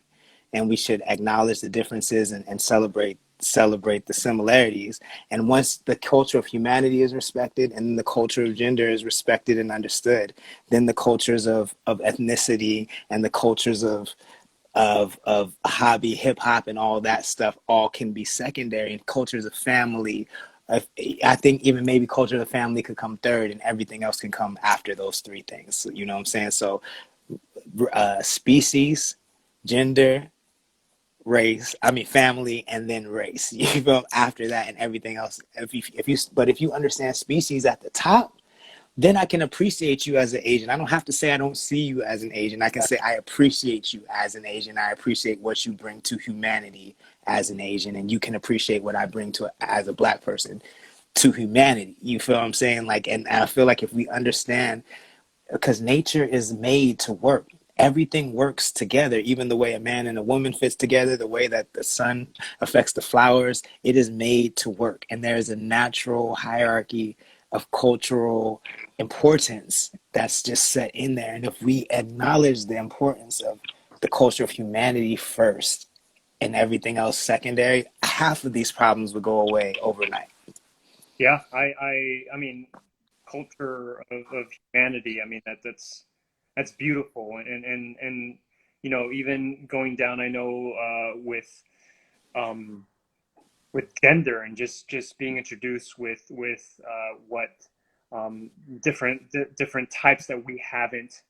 and we should acknowledge the differences and celebrate the similarities. And once the culture of humanity is respected and the culture of gender is respected and understood, then the cultures of ethnicity and the cultures of hobby, hip hop, and all that stuff all can be secondary. And cultures of family, I think even maybe culture of family could come third, and everything else can come after those three things. You know what I'm saying? So, species, gender, family, and then race. You go after that, and everything else. If you understand species at the top, then I can appreciate you as an Asian. I don't have to say I don't see you as an Asian. I can say I appreciate you as an Asian. I appreciate what you bring to humanity as an Asian, and you can appreciate what I bring to as a black person to humanity. You feel what I'm saying? Like, and I feel like if we understand, because nature is made to work. Everything works together, even the way a man and a woman fits together, the way that the sun affects the flowers, it is made to work. And there is a natural hierarchy of cultural importance that's just set in there. And if we acknowledge the importance of the culture of humanity first and everything else secondary, half of these problems would go away overnight. Yeah, I mean, culture of humanity. I mean, that's beautiful, and you know, even going down, I know um, with gender and just being introduced with what um, different types that we haven't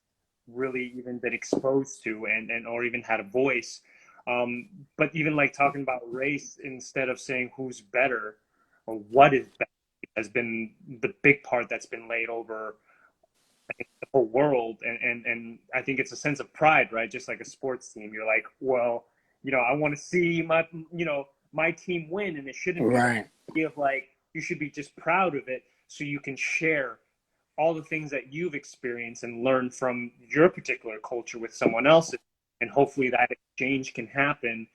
really even been exposed to and or even had a voice. But even like talking about race instead of saying who's better or what is better has been the big part that's been laid over the whole world. And I think it's a sense of pride, right? Just like a sports team. You're like, well, you know, I want to see my, you know, my team win. And it shouldn't be that Right. idea of like, you should be just proud of it so you can share all the things that you've experienced and learned from your particular culture with someone else's. And hopefully that exchange can happen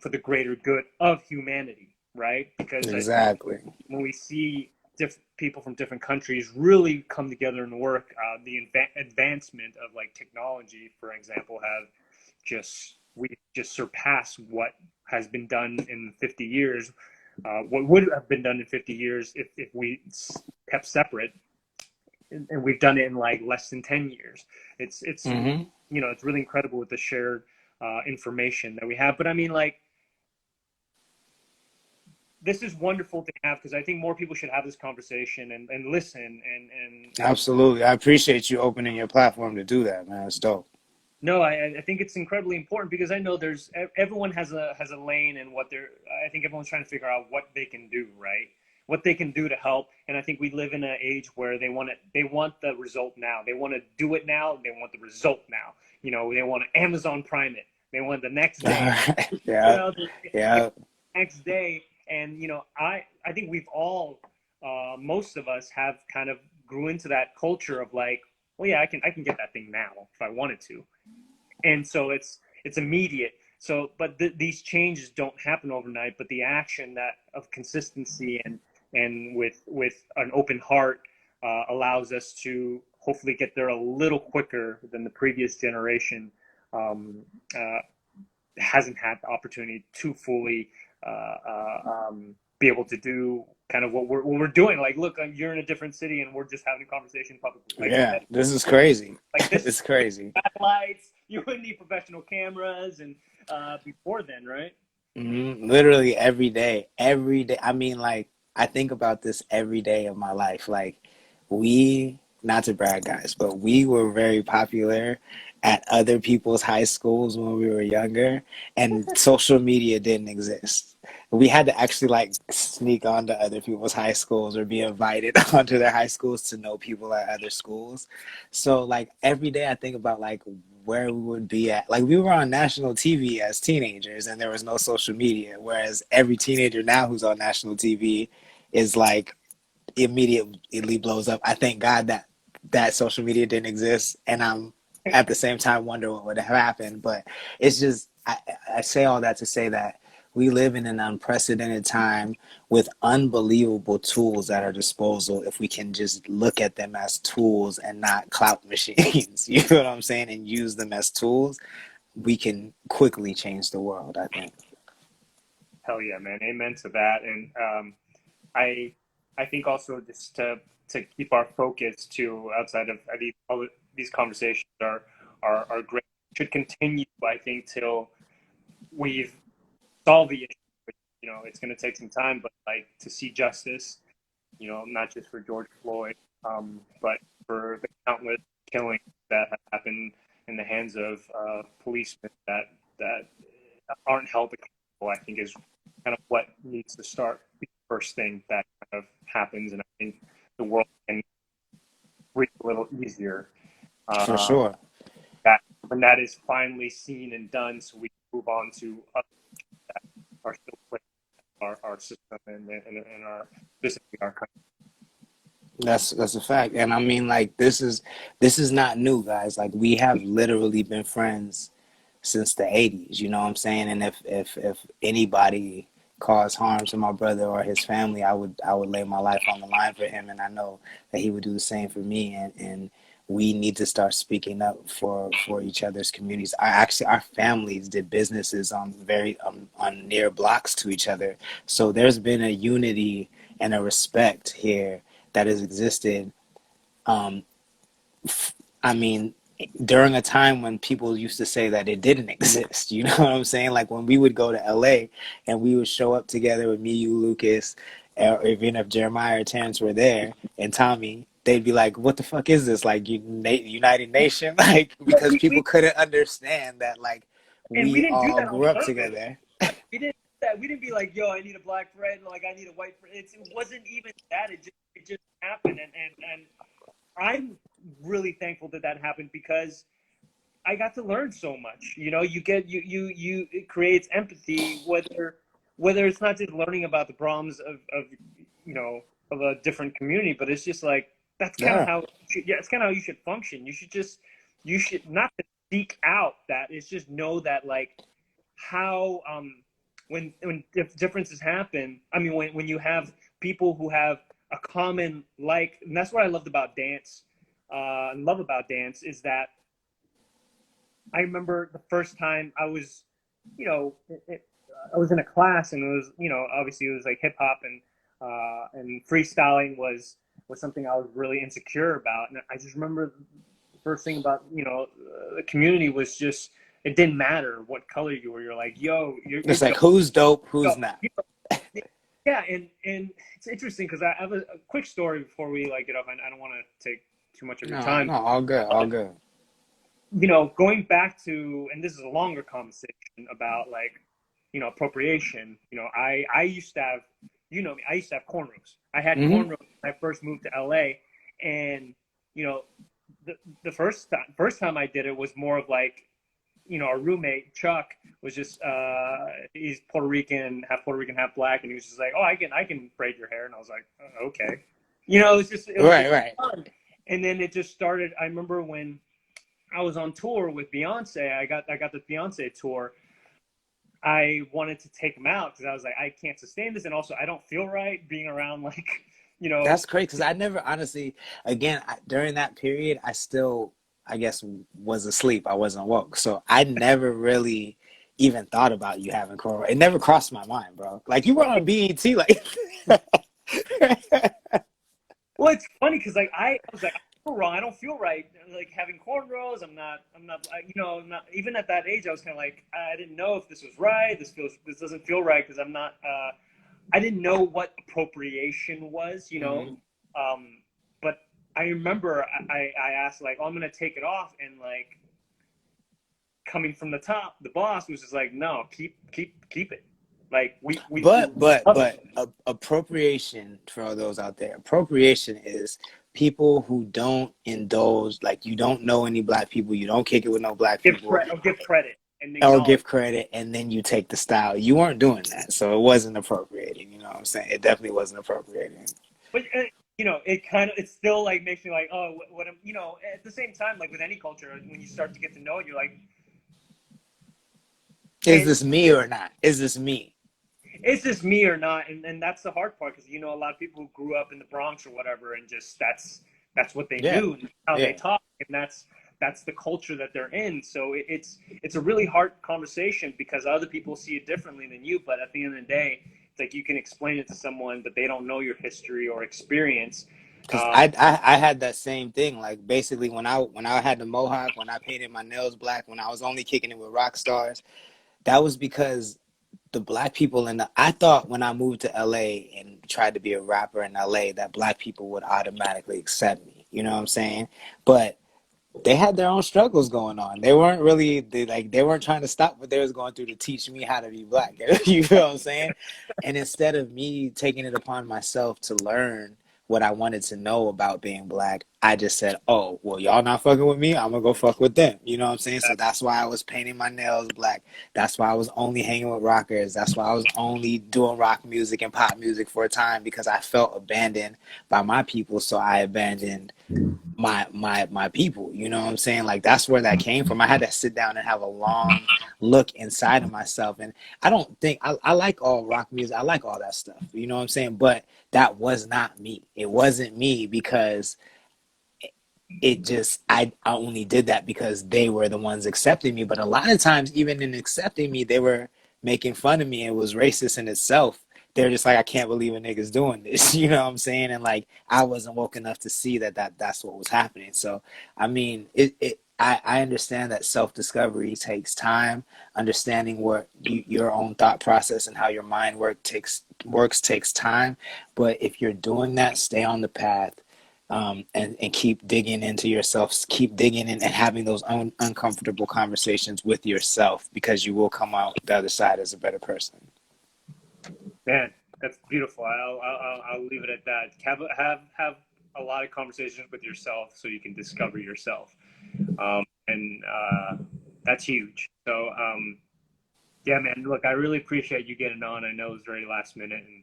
for the greater good of humanity, right? Because I think Exactly. when we see people from different countries really come together and work, the advancement of like technology, for example, have we just surpassed what has been done in 50 years. What would have been done in 50 years if we kept separate, and we've done it in like less than 10 years. It's Mm-hmm. you know, it's really incredible with the shared information that we have. But I mean, like, this is wonderful to have because I think more people should have this conversation and listen and Absolutely. I appreciate you opening your platform to do that, man. It's dope. no, I think it's incredibly important because I know there's everyone has a lane and what they're. I think everyone's trying to figure out what they can do, right? What they can do to help. And I think we live in an age where they want the result now. They want to do it now. They want the result now. You know, they want to Amazon Prime it. They want the next day. You Yeah. know, the Yeah. next day. And you know, I think we've all most of us have kind of grew into that culture of like, well, yeah, I can get that thing now if I wanted to, and so it's immediate. So but these changes don't happen overnight, but the action that of consistency and with an open heart allows us to hopefully get there a little quicker than the previous generation um, uh, hasn't had the opportunity to fully be able to do kind of what we're doing. Like, look, you're in a different city and we're just having a conversation publicly. Yeah. This is crazy. Like this It's crazy. satellites. You wouldn't need professional cameras and before then, right? Literally every day. Every day. I mean, like, I think about this every day of my life. Like, not to brag, guys, but we were very popular at other people's high schools when we were younger, and social media didn't exist. We had to actually like sneak onto other people's high schools or be invited onto their high schools to know people at other schools. So like every day I think about like where we would be at. Like we were on national TV as teenagers and there was no social media. Whereas every teenager now who's on national TV is like immediately blows up. I thank God that social media didn't exist, and I'm at the same time wonder what would have happened. But it's just I say all that to say that we live in an unprecedented time with unbelievable tools at our disposal if we can just look at them as tools and not clout machines. You know what I'm saying? And use them as tools, we can quickly change the world, I think. Hell yeah, man. Amen to that. And I I think also just to keep our focus to outside of these conversations are great. Should continue, I think, till we've solved the issue. You know, it's going to take some time, but like to see justice, you know, not just for George Floyd, but for the countless killings that have happened in the hands of policemen that aren't held accountable. I think is kind of what needs to start the first thing that kind of happens, and I think the world can breathe a little easier. For Uh, sure. that when that is finally seen and done, so we can move on to other that are still playing our system and our specifically our country. That's a fact. And I mean, like, this is not new, guys. Like, we have literally been friends since the 80s, you know what I'm saying? And if anybody caused harm to my brother or his family, I would lay my life on the line for him, and I know that he would do the same for me. And we need to start speaking up for each other's communities. Our families did businesses on very on near blocks to each other. So there's been a unity and a respect here that has existed. Um, I mean, during a time when people used to say that it didn't exist, you know what I'm saying? Like when we would go to LA and we would show up together with me, you, Lucas, or even if Jeremiah or Terrence were there and Tommy, they'd be like, "What the fuck is this? Like United Nation?" Like because people couldn't understand that like And we we didn't do all that on grew up purpose. together. We didn't do that. We didn't be like, yo, I need a black friend, like I need a white friend. It wasn't even that. It just happened, and I'm really thankful that that happened because I got to learn so much. You know, you get you it creates empathy whether it's not just learning about the problems of you know of a different community, but it's just like that's kind of Yeah, how yeah, it's kind of how you should function. You should not to seek out that. It's just know that like how when differences happen. I mean, when you have people who have a common like, and that's what I loved about dance. And love about dance is that I remember the first time I was, you know, I was in a class and it was, you know, obviously it was like hip hop and freestyling was something I was really insecure about. And I just remember the first thing about, you know, the community was just it didn't matter what color you were. You're like, yo, you're it's like dope. who's dope, Yo, who's not. yeah, and it's interesting because I have a quick story before we like get off. I don't want to take too much of your No, time. no, all good, all good. You know, going back to, and this is a longer conversation about like, you know, appropriation. You know, I used to have, you know, me, I used to have cornrows. I had Hmm. cornrows when I first moved to LA, and you know, the first time I did it was more of like, you know, our roommate Chuck was just he's Puerto Rican, half black, and he was just like, oh, I can braid your hair, and I was like, okay, you know, it was Right, just right. fun, and then it just started. I remember when I was on tour with Beyonce. I got the Beyonce tour. I wanted to take him out because I was like, I can't sustain this, and also I don't feel right being around like, you know, That's crazy because I never honestly, again, during that period, I still, I guess, was asleep. I wasn't woke. So I never really even thought about you having corona. It never crossed my mind, bro. Like you were on BET, like. well, it's funny because like I was like, I feel wrong. I don't feel right. Like having cornrows. I'm not. You know, not even at that age. I was kind of like, I didn't know if this was right. This doesn't feel right because I'm not. I didn't know what appropriation was. You know, Mhm. um, but I remember I asked like, oh, I'm gonna take it off, and like coming from the top, the boss was just like, no, keep it. Like we But but love it. but appropriation for all those out there. Appropriation is people who don't indulge, like you don't know any black people, you don't kick it with no black people, Give credit and or acknowledge. give credit, and then you take the style. You weren't doing that, so it wasn't appropriating. You know what I'm saying? It definitely wasn't appropriating. But you know, it still like makes me like, oh, what am you know? At the same time, like with any culture, when you start to get to know it, you're like, Is and this me or not? Is this me? is this me or not? And that's the hard part because you know a lot of people who grew up in the Bronx or whatever, and just that's what they Yeah, knew, and how they yeah. talk, and that's the culture that they're in. So it's a really hard conversation because other people see it differently than you. But at the end of the day, it's like you can explain it to someone, but they don't know your history or experience. Because Um, I had that same thing. Like basically, when I had the mohawk, when I painted my nails black, when I was only kicking it with rock stars, that was because the black people in the I thought when I moved to LA and tried to be a rapper in LA that black people would automatically accept me. You know what I'm saying? But they had their own struggles going on. They weren't really they weren't trying to stop what they was going through to teach me how to be black. You feel what I'm saying? And instead of me taking it upon myself to learn what I wanted to know about being black, I just said, oh, well, y'all not fucking with me. I'm gonna go fuck with them. You know what I'm saying? So that's why I was painting my nails black. That's why I was only hanging with rockers. That's why I was only doing rock music and pop music for a time because I felt abandoned by my people. So I abandoned my people. You know what I'm saying? Like that's where that came from. I had to sit down and have a long look inside of myself. And I don't think I like all rock music. I like all that stuff. You know what I'm saying? But that was not me. It wasn't me because it just I only did that because they were the ones accepting me. But a lot of times, even in accepting me, they were making fun of me. It was racist in itself. They're just like, I can't believe a nigga's doing this. You know what I'm saying? And like I wasn't woke enough to see that's what was happening. So I mean I understand that self-discovery takes time. Understanding what your own thought process and how your mind works takes time. But if you're doing that, stay on the path, and keep digging into yourself, keep digging in and having those uncomfortable conversations with yourself because you will come out the other side as a better person. Man, that's beautiful. I'll leave it at that. Have a lot of conversations with yourself so you can discover yourself, and that's huge. So yeah, man. Look, I really appreciate you getting on. I know it was very last minute, and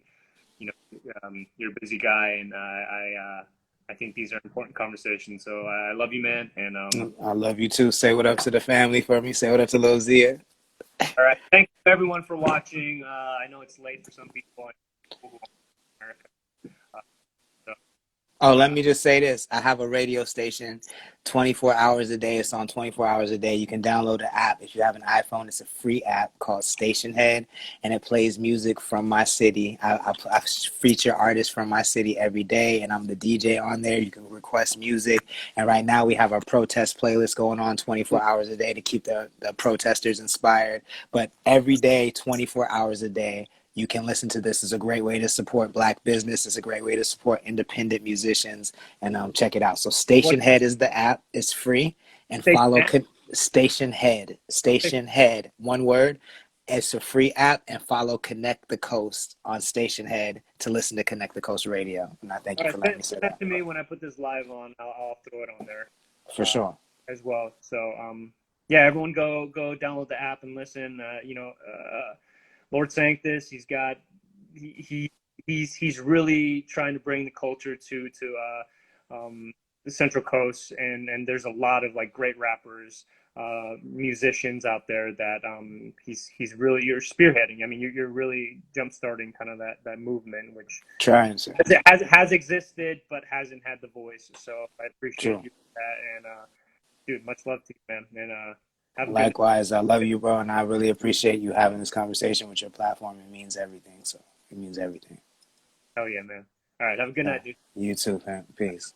you know, you're a busy guy, and I think these are important conversations. So I love you, man. And I love you too. Say what up to the family for me. Say what up to Lil Zia. all right, thank you everyone for watching. I know it's late for some people in America. Uh, so, Oh, let me just say this. I have a radio station 24 hours a day. It's on 24 hours a day. You can download the app. If you have an iPhone, it's a free app called Station Head, and it plays music from my city. I feature artists from my city every day, and I'm the DJ on there. You can request music. And right now we have our protest playlist going on 24 hours a day to keep the protesters inspired. But every day, 24 hours a day, you can listen to this. It's a great way to support Black business. It's a great way to support independent musicians. And check it out. So what Station Head is the app. It's free. And station? follow Station Head. Station Head. One word. It's a free app. And follow Connect the Coast on Station Head to listen to Connect the Coast Radio. And I thank All you right, for letting send me say that that. to me when I put this live on. I'll throw it on there For sure. as well. So yeah, everyone go download the app and listen. Lord Sanctus, he's really trying to bring the culture the Central Coast, and there's a lot of like great rappers, musicians out there that he's really you're spearheading. I mean, you're really jumpstarting kind of that movement, which Trying, sir. has existed but hasn't had the voice. So I appreciate True. you for that, and dude, much love to you, man, and have a good night. Likewise, I love you, bro, and I really appreciate you having this conversation with your platform. It means everything. So it means everything. Hell yeah, man. All right, have a good Yeah. night, dude. You too, fam. Peace.